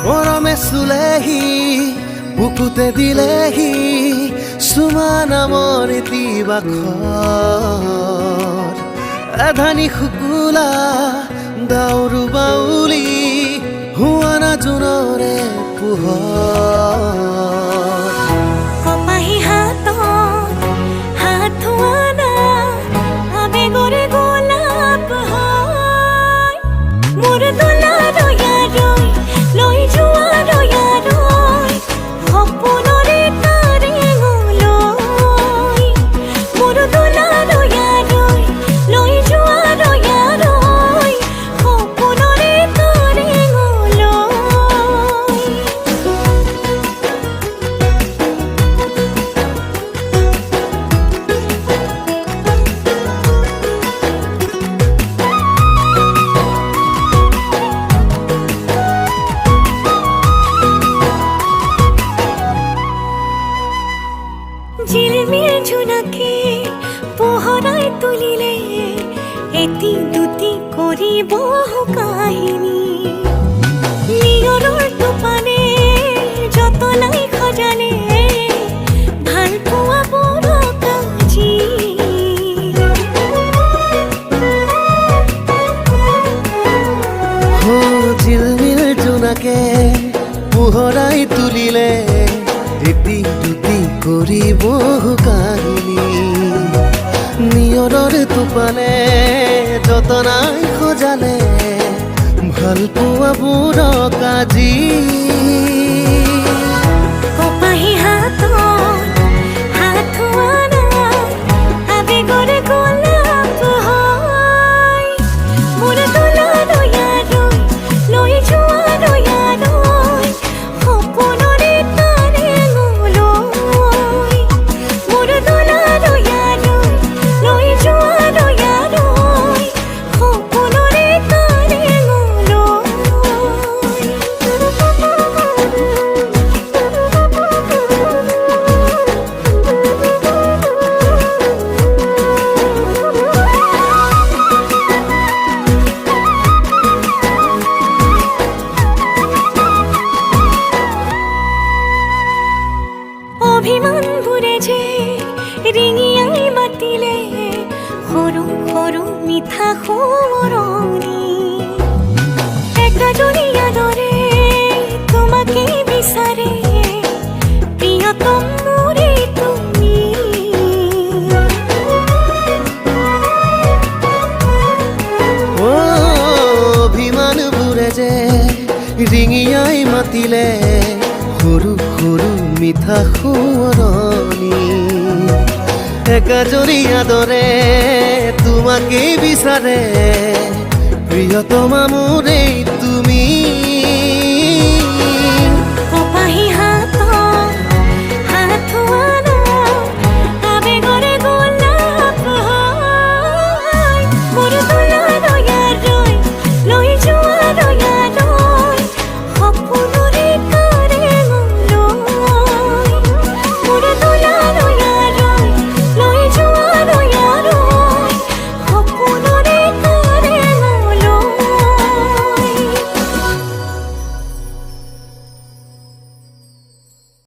মৰমে চুলেহি বুকুতে দিলেহি চুমা নামৰ ইতিবাখৰ এধানি শুকুলা দাউৰু বাউলি হুৱানা জোনৰে পোহৰ কপাহী হাতত হাত ধোৱানা আবেগৰে গোলাপ হয় মোৰ দোলা দয়াৰৈ লৈ যোৱা দয়াৰৈ সপোনৰে তাৰেঙলৈ মোৰ দোলা দয়াৰৈ লৈ যোৱা দয়াৰৈ সপোনৰে তাৰেঙলৈ ঝিলমিল জোনাকে পোহৰাই তুলিলে এটি দুটি কৰিব কাহিনী নিয়ৰৰ টোপানে যতনাই সজালে ভাল পোৱা বৰকাজি ঝিলমিল জোনাকে পোহৰাই তুলিলে এটি দুটি কৰিব কাহিনী নিয়ৰৰ টোপানে যতনাই সজালে ভাল পোৱা বুঢ়কাজি কপাহী হাতত হাত ধোৱানা আবেগৰে গোলাপ হয় মোৰ দোলা দয়াৰৈ লৈ যোৱা দয়াৰৈ সপোনৰে তাৰেঙলৈ মোৰ দোলা দয়াৰৈ লৈ যোৱা দয়াৰৈ সপোনৰে অভিমানবোৰে যে ৰিঙিয়াই মাতিলে সৰু সৰু মিঠা সোঁৱৰণি একাজনীয়া দৰে তোমাকে বিচাৰে প্ৰিয়তম মোৰে তুমি অভিমানবোৰে যে ৰিঙিয়াই মাতিলে সৰু সৰু মিঠা সোঁৱৰণি একাজৰীয়া দৰে তোমাকে বিচাৰে প্ৰিয়তমা মোৰে তুমি